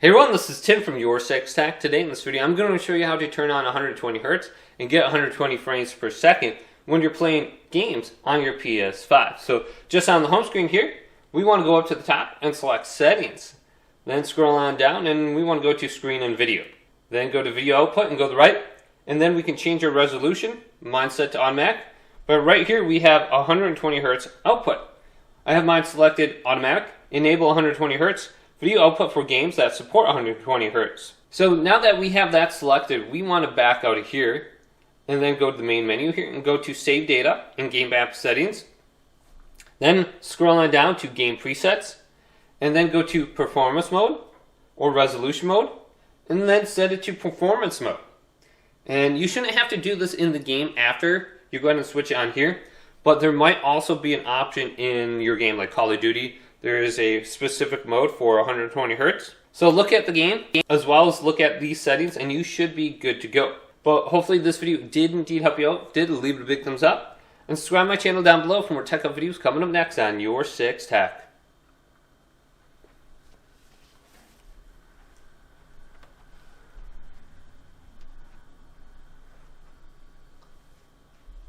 Hey everyone, this is Tim from YourSixTech. Today in this video, I'm going to show you how to turn on 120 Hz and get 120 frames per second when you're playing games on your PS5. So just on the home screen here, we want to go up to the top and select Settings. Then scroll on down and we want to go to Screen and Video. Then go to Video Output and go to the right. And then we can change our resolution. Mine set to automatic. But right here we have 120 Hz output. I have mine selected automatic, enable 120 Hz. Video output for games that support 120 Hz. So now that we have that selected, we want to back out of here and then go to the main menu here and go to Save Data in Game App Settings. Then scroll on down to Game Presets and then go to Performance Mode or Resolution Mode and then set it to Performance Mode. And you shouldn't have to do this in the game after you go ahead and switch it on here, but there might also be an option in your game like Call of Duty. There is a specific mode for 120 Hz. So look at the game as well as look at these settings and you should be good to go. But hopefully this video did indeed help you out. If it did, leave it a big thumbs up. And subscribe to my channel down below for more tech up videos coming up next on YourSixTech.